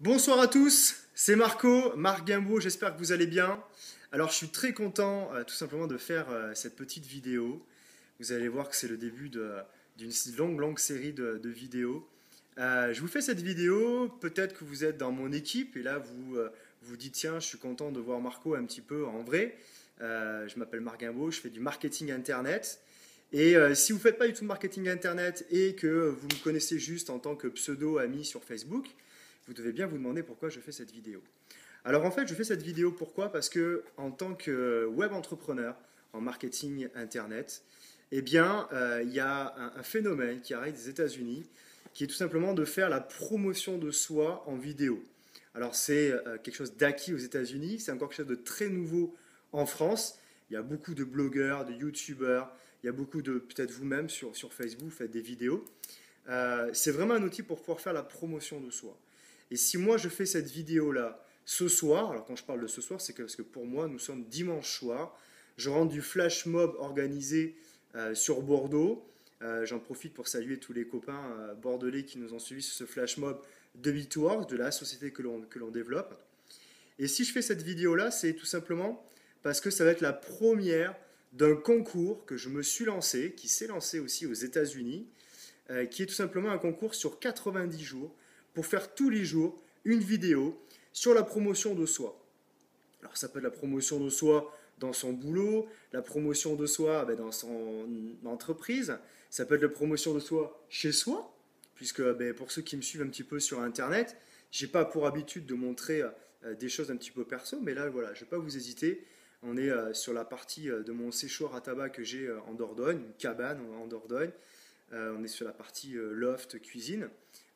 Bonsoir à tous, c'est Marc Guimbaud, j'espère que vous allez bien. Alors je suis très content tout simplement de faire cette petite vidéo. Vous allez voir que c'est le début d'une longue série de vidéos. Je vous fais cette vidéo, peut-être que vous êtes dans mon équipe et là vous dites tiens je suis content de voir Marco un petit peu en vrai. Je m'appelle Marc Guimbaud, je fais du marketing internet. Et si vous ne faites pas du tout de marketing internet et que vous me connaissez juste en tant que pseudo-ami sur Facebook, vous devez bien vous demander pourquoi je fais cette vidéo. Alors en fait, je fais cette vidéo pourquoi? Parce que en tant que web entrepreneur en marketing internet, eh bien, il y a un phénomène qui arrive des États-Unis, qui est tout simplement de faire la promotion de soi en vidéo. Alors c'est quelque chose d'acquis aux États-Unis, c'est encore quelque chose de très nouveau en France. Il y a beaucoup de blogueurs, de youtubeurs, il y a beaucoup de, peut-être vous-même sur Facebook, vous faites des vidéos. C'est vraiment un outil pour pouvoir faire la promotion de soi. Et si moi je fais cette vidéo-là ce soir, alors quand je parle de ce soir, c'est parce que pour moi nous sommes dimanche soir, je rentre du flash mob organisé sur Bordeaux. J'en profite pour saluer tous les copains bordelais qui nous ont suivis sur ce flash mob de Bitworks, de la société que l'on développe. Et si je fais cette vidéo-là, c'est tout simplement parce que ça va être la première d'un concours que je me suis lancé, qui s'est lancé aussi aux États-Unis, qui est tout simplement un concours sur 90 jours pour faire tous les jours une vidéo sur la promotion de soi. Alors ça peut être la promotion de soi dans son boulot, la promotion de soi dans son entreprise, ça peut être la promotion de soi chez soi, puisque pour ceux qui me suivent un petit peu sur Internet, j'ai pas pour habitude de montrer des choses un petit peu perso, mais là voilà, je ne vais pas vous hésiter. On est sur la partie de mon séchoir à tabac que j'ai en Dordogne, une cabane en Dordogne. On est sur la partie loft, cuisine.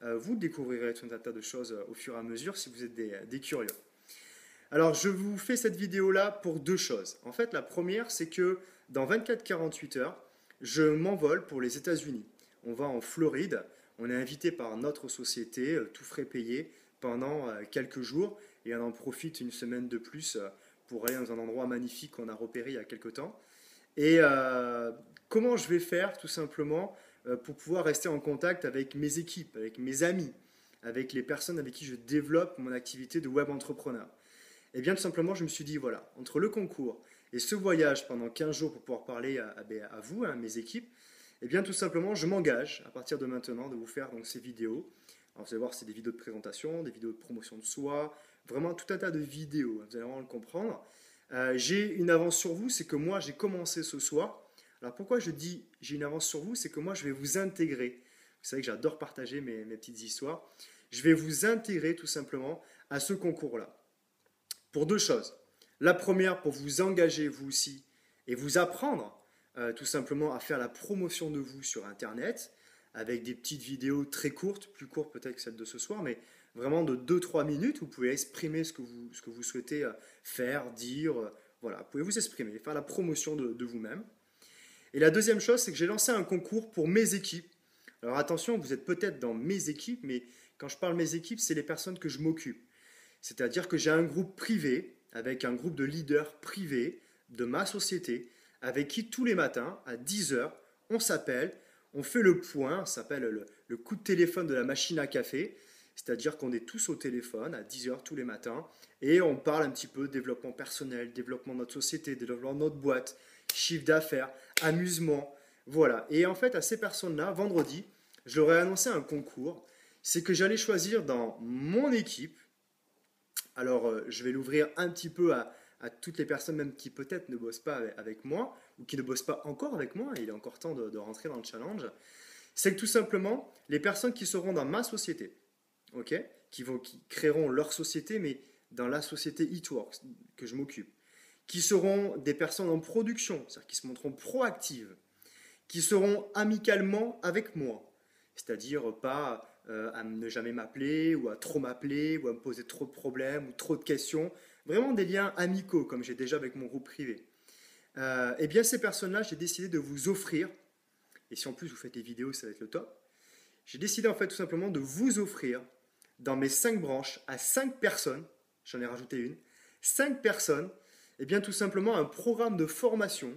Vous découvrirez tout un tas de choses au fur et à mesure si vous êtes des curieux. Alors, je vous fais cette vidéo-là pour deux choses. En fait, la première, c'est que dans 24-48 heures, je m'envole pour les États-Unis. On va en Floride. On est invité par notre société, tout frais payé, pendant quelques jours. Et on en profite une semaine de plus pour aller dans un endroit magnifique qu'on a repéré il y a quelques temps. Et comment je vais faire, tout simplement, pour pouvoir rester en contact avec mes équipes, avec mes amis, avec les personnes avec qui je développe mon activité de web entrepreneur. Et bien tout simplement, je me suis dit, voilà, entre le concours et ce voyage pendant 15 jours pour pouvoir parler à vous, à mes équipes, et bien tout simplement, je m'engage à partir de maintenant de vous faire donc, ces vidéos. Alors vous allez voir, c'est des vidéos de présentation, des vidéos de promotion de soi, vraiment tout un tas de vidéos, vous allez vraiment le comprendre. J'ai une avance sur vous, c'est que moi j'ai commencé ce soir. Alors pourquoi je dis j'ai une avance sur vous, c'est que moi je vais vous intégrer. Vous savez que j'adore partager mes petites histoires. Je vais vous intégrer tout simplement à ce concours-là. Pour deux choses. La première, pour vous engager vous aussi et vous apprendre tout simplement à faire la promotion de vous sur Internet avec des petites vidéos très courtes, plus courtes peut-être que celle de ce soir, mais vraiment de 2-3 minutes. Vous pouvez exprimer ce que vous souhaitez faire, dire. Voilà, vous pouvez vous exprimer, faire la promotion de vous-même. Et la deuxième chose, c'est que j'ai lancé un concours pour mes équipes. Alors attention, vous êtes peut-être dans mes équipes, mais quand je parle mes équipes, c'est les personnes que je m'occupe. C'est-à-dire que j'ai un groupe privé, avec un groupe de leaders privés de ma société, avec qui tous les matins, à 10 heures, on s'appelle, on fait le point, ça s'appelle le coup de téléphone de la machine à café, c'est-à-dire qu'on est tous au téléphone à 10 heures tous les matins, et on parle un petit peu développement personnel, développement de notre société, développement de notre boîte, chiffre d'affaires, amusement, voilà. Et en fait, à ces personnes-là, vendredi, je leur ai annoncé un concours, c'est que j'allais choisir dans mon équipe. Alors, je vais l'ouvrir un petit peu à toutes les personnes même qui peut-être ne bossent pas avec moi ou qui ne bossent pas encore avec moi, il est encore temps de rentrer dans le challenge. C'est que tout simplement, les personnes qui seront dans ma société, ok, qui créeront leur société, mais dans la société Eatworks que je m'occupe, qui seront des personnes en production, c'est-à-dire qui se montreront proactives, qui seront amicalement avec moi, c'est-à-dire pas à ne jamais m'appeler ou à trop m'appeler ou à me poser trop de problèmes ou trop de questions, vraiment des liens amicaux comme j'ai déjà avec mon groupe privé. Eh bien ces personnes-là, j'ai décidé de vous offrir, et si en plus vous faites les vidéos, ça va être le top, j'ai décidé en fait tout simplement de vous offrir dans mes 5 branches à 5 personnes, j'en ai rajouté une, 5 personnes, eh bien tout simplement un programme de formation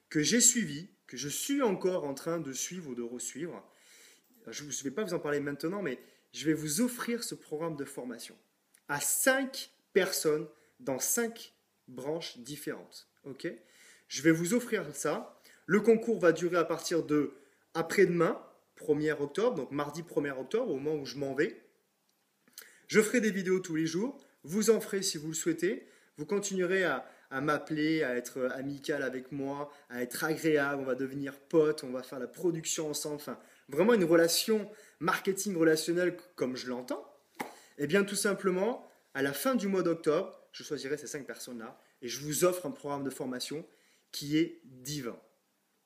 que j'ai suivi, que je suis encore en train de suivre ou de resuivre. Je ne vais pas vous en parler maintenant, mais je vais vous offrir ce programme de formation. à 5 personnes dans 5 branches différentes. Ok? Je vais vous offrir ça. Le concours va durer à partir de après-demain, 1er octobre, donc mardi 1er octobre, au moment où je m'en vais. Je ferai des vidéos tous les jours. Vous en ferez si vous le souhaitez. Vous continuerez à m'appeler, à être amical avec moi, à être agréable. On va devenir potes, on va faire la production ensemble. Enfin, vraiment une relation marketing relationnelle comme je l'entends. Eh bien, tout simplement, à la fin du mois d'octobre, je choisirai ces 5 personnes-là et je vous offre un programme de formation qui est divin,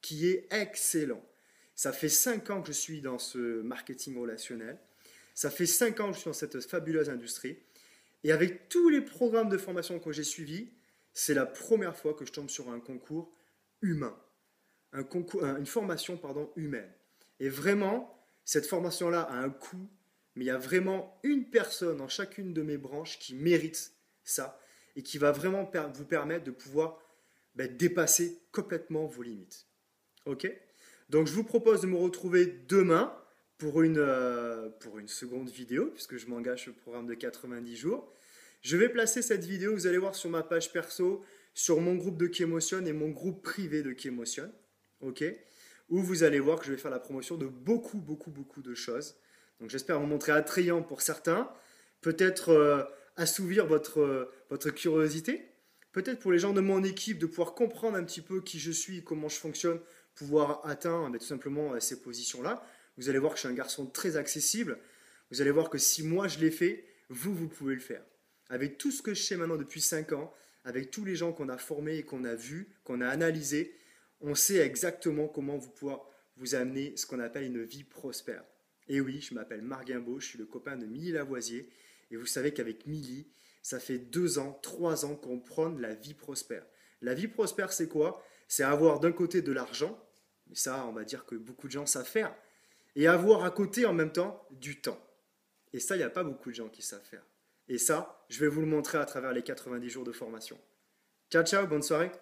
qui est excellent. Ça fait 5 ans que je suis dans ce marketing relationnel. Ça fait 5 ans que je suis dans cette fabuleuse industrie. Et avec tous les programmes de formation que j'ai suivis, c'est la première fois que je tombe sur un concours humain. Une formation humaine. Et vraiment, cette formation-là a un coût, mais il y a vraiment une personne dans chacune de mes branches qui mérite ça et qui va vraiment vous permettre de pouvoir dépasser complètement vos limites. Ok? Donc je vous propose de me retrouver demain pour une seconde vidéo, puisque je m'engage sur le programme de 90 jours. Je vais placer cette vidéo, vous allez voir sur ma page perso, sur mon groupe de Kemotion et mon groupe privé de Kemotion, ok, où vous allez voir que je vais faire la promotion de beaucoup de choses. Donc j'espère vous montrer attrayant pour certains, peut-être assouvir votre curiosité, peut-être pour les gens de mon équipe de pouvoir comprendre un petit peu qui je suis, comment je fonctionne, pouvoir atteindre tout simplement ces positions-là. Vous allez voir que je suis un garçon très accessible. Vous allez voir que si moi je l'ai fait, vous pouvez le faire. Avec tout ce que je sais maintenant depuis 5 ans, avec tous les gens qu'on a formés et qu'on a vus, qu'on a analysés, on sait exactement comment pouvoir vous amener ce qu'on appelle une vie prospère. Et oui, je m'appelle Marc Guimbaud, je suis le copain de Milly Lavoisier. Et vous savez qu'avec Milly, ça fait 2 ans, 3 ans qu'on prône la vie prospère. La vie prospère, c'est quoi? C'est avoir d'un côté de l'argent, mais ça, on va dire que beaucoup de gens savent faire, et avoir à côté en même temps du temps. Et ça, il n'y a pas beaucoup de gens qui savent faire. Et ça, je vais vous le montrer à travers les 90 jours de formation. Ciao, ciao, bonne soirée.